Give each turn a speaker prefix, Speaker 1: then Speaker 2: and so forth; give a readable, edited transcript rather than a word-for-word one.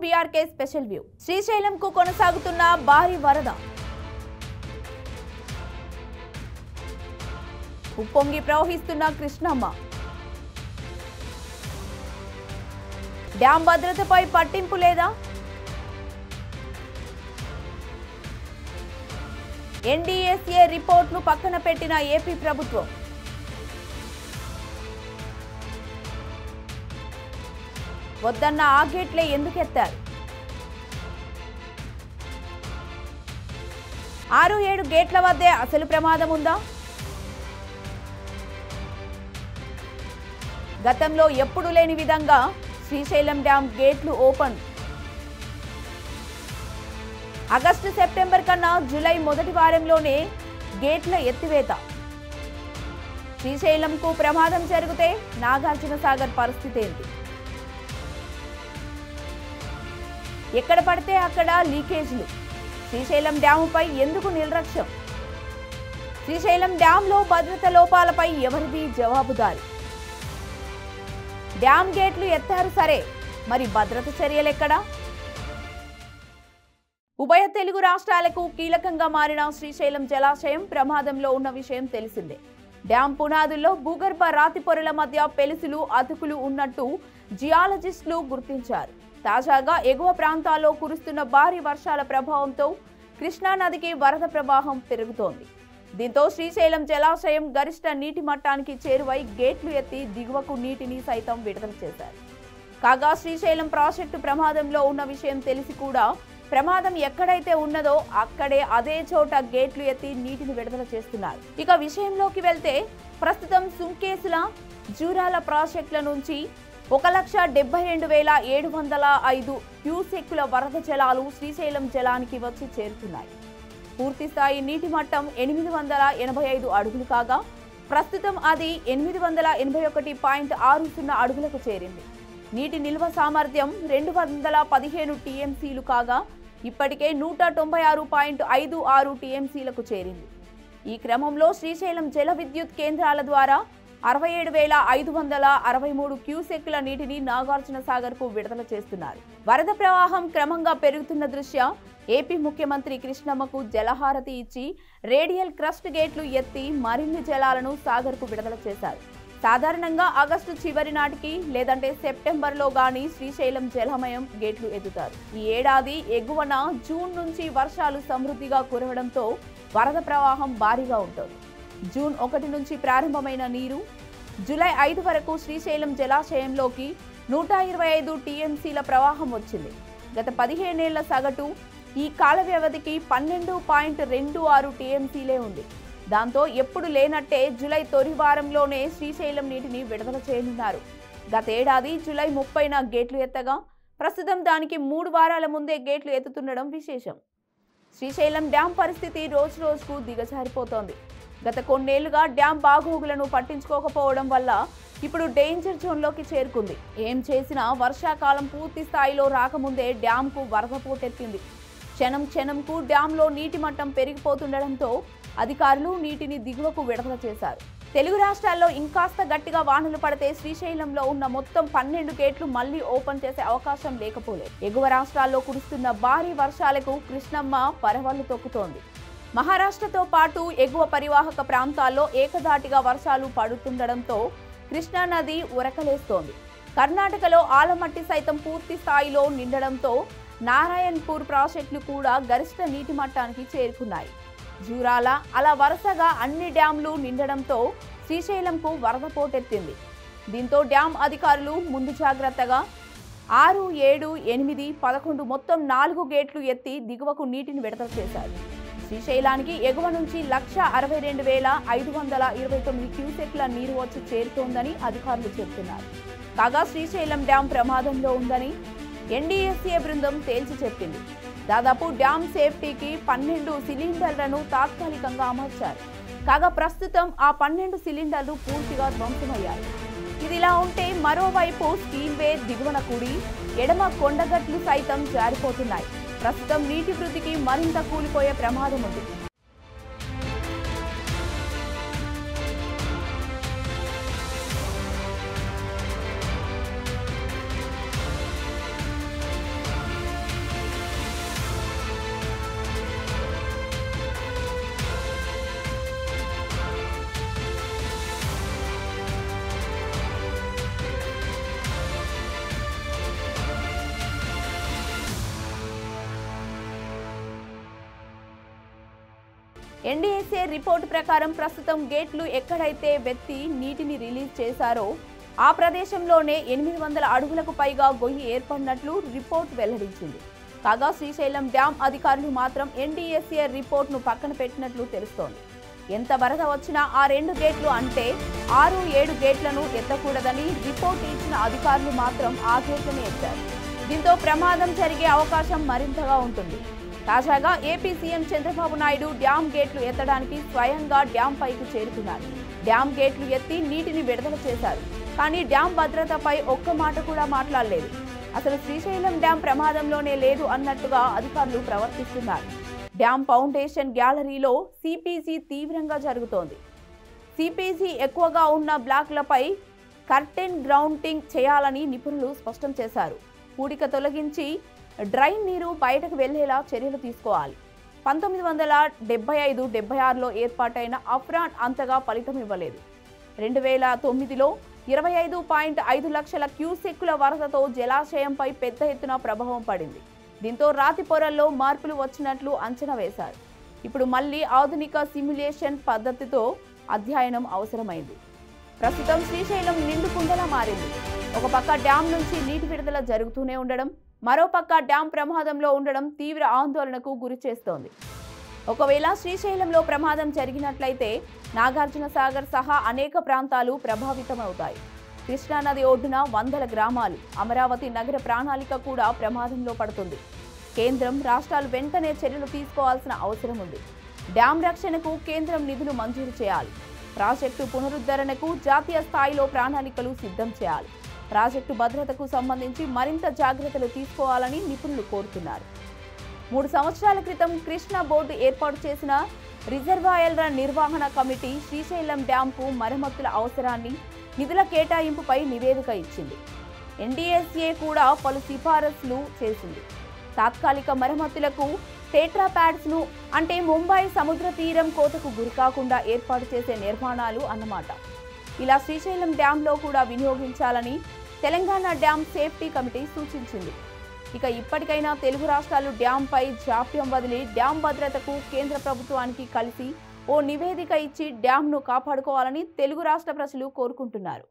Speaker 1: BRK special view. శ్రీశైలంకు కొనసాగుతున్న భారీ వరద. ఉప్పొంగి ప్రవహిస్తున్న కృష్ణమ్మ. డ్యాం భద్రతపై పట్టింపు లేదా? ఎన్డీఎస్ఏ రిపోర్ట్ను పక్కన పెట్టిన ఏపీ ప్రభుత్వం. వద్దన్న ఆ గేట్లే ఎందుకెత్తారు? 6-7 గేట్ల వద్దే అసలు ప్రమాదం ఉందా? గతంలో ఎప్పుడూ లేని విధంగా శ్రీశైలం డ్యాం గేట్లు ఓపెన్. ఆగస్టు సెప్టెంబర్ కన్నా జూలై మొదటి వారంలోనే గేట్ల ఎత్తివేత. శ్రీశైలంకు ప్రమాదం జరిగితే నాగార్జున సాగర్ పరిస్థితి ఏంటి? ఎక్కడ పడితే అక్కడ లీకేజీలు. శ్రీశైలం డ్యాముపై ఎందుకు నిర్లక్ష్యం? శ్రీశైలం డ్యాంలో భద్రత లోపాలపై ఎవరిది జవాబుదారీ? డ్యాం గేట్లు ఎత్తారు సరే, మరి భద్రత చర్యలెక్కడా? ఉభయ తెలుగు రాష్ట్రాలకు కీలకంగా మారిన శ్రీశైలం జలాశయం ప్రమాదంలో ఉన్న విషయం తెలిసిందే. డ్యాం పునాదుల్లో భూగర్భ రాతి పొరల మధ్య పెలుసులు, అతుకులు ఉన్నట్టు జియాలజిస్టులు గుర్తించారు. తాజాగా ఎగువ ప్రాంతాల్లో కురుస్తున్న భారీ వర్షాల ప్రభావంతో కృష్ణానదికి వరద ప్రవాహం పెరుగుతోంది. దీంతో శ్రీశైలం జలాశయం గరిష్ట నీటి మట్టానికి చేరువై గేట్లు ఎత్తి దిగువకు నీటిని సైతం విడుదల చేశారు. కాగా శ్రీశైలం ప్రాజెక్టు ప్రమాదంలో ఉన్న విషయం తెలిసి కూడా ప్రమాదం ఎక్కడైతే ఉన్నదో అక్కడే అదే చోట గేట్లు ఎత్తి నీటిని విడుదల చేస్తున్నారు. ఇక విషయంలోకి వెళ్తే ప్రస్తుతం సుంకేసుల, జూరాల ప్రాజెక్టుల నుంచి 1,72,705 క్యూసెక్కుల వరద జలాలు శ్రీశైలం జలానికి వచ్చి చేరుతున్నాయి. పూర్తిస్థాయి నీటి మట్టం 885 అడుగులు కాగా ప్రస్తుతం అది 881.60 అడుగులకు చేరింది. నీటి నిల్వ సామర్థ్యం 215 టీఎంసీలు కాగా ఇప్పటికే 196.56 టీఎంసీలకు చేరింది. ఈ క్రమంలో శ్రీశైలం జల విద్యుత్ కేంద్రాల ద్వారా 67,563 క్యూసెక్కుల నీటిని నాగార్జున సాగర్ కు విడుదల చేస్తున్నారు. వరద ప్రవాహం క్రమంగా పెరుగుతున్న దృష్ట్యా ఏపీ ముఖ్యమంత్రి కృష్ణమ్మకు జలహారతి ఇచ్చి రేడియల్ క్రస్ట్ గేట్లు ఎత్తి మరిన్ని జలాలను సాగర్ కు విడుదల చేశారు. సాధారణంగా ఆగస్టు చివరి నాటికి లేదంటే సెప్టెంబర్లో గానీ శ్రీశైలం జలమయం గేట్లు ఎత్తుతారు. ఈ ఏడాది ఎగువన జూన్ నుంచి వర్షాలు సమృద్ధిగా కురవడంతో వరద ప్రవాహం భారీగా ఉంటుంది. జూన్ 1 నుంచి ప్రారంభమైన నీరు జూలై 5 వరకు శ్రీశైలం జలాశయంలోకి 125 టీఎంసీల ప్రవాహం వచ్చింది. గత 15 ఏళ్ల సగటు ఈ కాల వ్యవధికి 12.26 టీఎంసీలే ఉంది. దాంతో ఎప్పుడు లేనట్టే జూలై తొలి వారంలోనే శ్రీశైలం నీటిని విడుదల చేయనున్నారు. గతేడాది జూలై 30న గేట్లు ఎత్తగా ప్రస్తుతం దానికి 3 వారాల ముందే గేట్లు ఎత్తుతుండడం విశేషం. శ్రీశైలం డ్యాం పరిస్థితి రోజురోజుకు దిగజారిపోతోంది. గత కొన్నేళ్లుగా డ్యాం బాగోగులను పట్టించుకోకపోవడం వల్ల ఇప్పుడు డేంజర్ జోన్లోకి చేరుకుంది. ఏం చేసినా వర్షాకాలం పూర్తి స్థాయిలో రాకముందే డ్యాంకు వరద పోటెత్తింది. క్షణం క్షణంకు డ్యాంలో నీటి మట్టం పెరిగిపోతుండటంతో అధికారులు నీటిని దిగువకు విడుదల చేశారు. తెలుగు రాష్ట్రాల్లో ఇంకాస్త గట్టిగా వానలు పడితే శ్రీశైలంలో ఉన్న మొత్తం 12 గేట్లు మళ్లీ ఓపెన్ చేసే అవకాశం లేకపోలేదు. ఎగువ రాష్ట్రాల్లో కురుస్తున్న భారీ వర్షాలకు కృష్ణమ్మ పరవళ్లు తొక్కుతోంది. మహారాష్ట్రతో పాటు ఎగువ పరివాహక ప్రాంతాల్లో ఏకధాటిగా వర్షాలు పడుతుండటంతో కృష్ణానది ఉరకలేస్తోంది. కర్ణాటకలో ఆలమట్టి సైతం పూర్తి స్థాయిలో నిండడంతో నారాయణపూర్ ప్రాజెక్టులు కూడా గరిష్ట నీటి మట్టానికి చేరుకున్నాయి. జూరాల అలా వరుసగా అన్ని డ్యాంలు నిండడంతో శ్రీశైలంకు వరద పోటెత్తింది. దీంతో డ్యాం అధికారులు ముందు జాగ్రత్తగా 6, 7, 8, 11 మొత్తం 4 గేట్లు ఎత్తి దిగువకు నీటిని విడుదల చేశారు. శ్రీశైలానికి ఎగువ నుంచి 162,529 క్యూసెక్ల నీరు వచ్చి చేరుతోందని అధికారులు చెబుతున్నారు. కాగా శ్రీశైలం డ్యాం ప్రమాదంలో ఉందని ఎన్డీఎస్ఏ బృందం తేల్చి చెప్పింది. దాదాపు డ్యాం సేఫ్టీకి 12 సిలిండర్లను తాత్కాలికంగా అమర్చారు. కాగా ప్రస్తుతం ఆ 12 సిలిండర్లు పూర్తిగా ధ్వంసమయ్యాయి. ఇదిలా ఉంటే మరోవైపు స్టీల్వే దిగువన కూడి ఎడమ కొండగట్లు సైతం జారిపోతున్నాయి. ప్రస్తుతం నీటి వృద్ధికి మరింత కూలిపోయే ప్రమాదం ఉంది. ఎన్డీఎస్ఏ రిపోర్టు ప్రకారం ప్రస్తుతం గేట్లు ఎక్కడైతే వెత్తి నీటిని రిలీజ్ చేశారో ఆ ప్రదేశంలోనే 800 అడుగులకు పైగా గొయ్యి ఏర్పడినట్లు రిపోర్ట్ వెల్లడించింది. కాగా శ్రీశైలం డ్యాం అధికారులు మాత్రం ఎన్డీఎస్ఏ రిపోర్ట్ను పక్కన పెట్టినట్లు తెలుస్తోంది. ఎంత వరద వచ్చినా ఆ 2 గేట్లు అంటే 6-7 గేట్లను ఎత్తకూడదని రిపోర్ట్ ఇచ్చిన అధికారులు మాత్రం ఆ గేట్లను ఎత్తారు. దీంతో ప్రమాదం జరిగే అవకాశం మరింతగా ఉంటుంది. తాజాగా AP CM Chandrababu Naidu dam గేట్లు ఎత్తడానికి స్వయంగా డ్యాం పైకి చేరుకున్నారు. డ్యాం గేట్లు ఎత్తి నీటిని విడుదల చేశారు. కానీ డ్యాం భద్రతపై ఒక్క మాట కూడా మాట్లాడలేదు. అసలు శ్రీశైలం డ్యాం ప్రమాదంలోనే లేదు అన్నట్టుగా అధికారులు ప్రవర్తిస్తున్నారు. డ్యాం ఫౌండేషన్ గ్యాలరీలో సిపిసి తీవ్రంగా జరుగుతోంది. సిపిసి ఎక్కువగా ఉన్న బ్లాక్లపై కర్టెన్ గ్రౌంటింగ్ చేయాలని నిపుణులు స్పష్టం చేశారు. పూడిక తొలగించి డ్రైన్ నీరు బయటకు వెళ్లేలా చర్యలు తీసుకోవాలి. 1975-76లో ఏర్పాటైన అఫ్రాన్ అంతగా ఫలితం ఇవ్వలేదు. 2009లో 25.5 లక్షల క్యూసెక్కుల వరదతో జలాశయంపై పెద్ద ఎత్తున ప్రభావం పడింది. దీంతో రాతి పొరల్లో మార్పులు వచ్చినట్లు అంచనా వేశారు. ఇప్పుడు మళ్లీ ఆధునిక సిమ్యులేషన్ పద్ధతితో అధ్యయనం అవసరమైంది. ప్రస్తుతం శ్రీశైలం నిండుకుండలా మారింది. ఒక పక్క డ్యాం నుంచి నీటి విడుదల జరుగుతూనే ఉండడం, మరోపక్క డ్యాం ప్రమాదంలో ఉండడం తీవ్ర ఆందోళనకు గురి చేస్తోంది. ఒకవేళ శ్రీశైలంలో ప్రమాదం జరిగినట్లయితే నాగార్జున సాగర్ సహా అనేక ప్రాంతాలు ప్రభావితమవుతాయి. కృష్ణానది ఒడ్డున 100 గ్రామాలు, అమరావతి నగర ప్రణాళిక కూడా ప్రమాదంలో పడుతుంది. కేంద్రం, రాష్ట్రాలు వెంటనే చర్యలు తీసుకోవాల్సిన అవసరం ఉంది. డ్యాం రక్షణకు కేంద్రం నిధులు మంజూరు చేయాలి. ప్రాజెక్టు పునరుద్ధరణకు జాతీయ స్థాయిలో ప్రణాళికలు సిద్ధం చేయాలి. ప్రాజెక్టు భద్రతకు సంబంధించి మరింత జాగ్రత్తలు తీసుకోవాలని నిపుణులు కోరుతున్నారు. 3 సంవత్సరాల క్రితం కృష్ణా బోర్డు ఏర్పాటు చేసిన రిజర్వాయర్ల నిర్వహణ కమిటీ శ్రీశైలం డ్యాంకు మరమ్మతుల అవసరాన్ని, నిధుల కేటాయింపుపై నివేదిక ఇచ్చింది. ఎన్డీఎస్ఏ కూడా పలు సిఫారసులు చేసింది. తాత్కాలిక మరమ్మతులకు టెట్రా ప్యాడ్స్ను అంటే ముంబై సముద్ర తీరం కోతకు గురికాకుండా ఏర్పాటు చేసే నిర్మాణాలు అన్నమాట. ఇలా శ్రీశైలం డ్యాంలో కూడా వినియోగించాలని తెలంగాణ డ్యాం సేఫ్టీ కమిటీ సూచించింది. ఇక ఇప్పటికైనా తెలుగు రాష్ట్రాలు డ్యాంపై జాప్యం వదిలి డ్యాం భద్రతకు కేంద్ర ప్రభుత్వానికి కలిసి ఓ నివేదిక ఇచ్చి డ్యాంను కాపాడుకోవాలని తెలుగు రాష్ట్ర ప్రజలు కోరుకుంటున్నారు.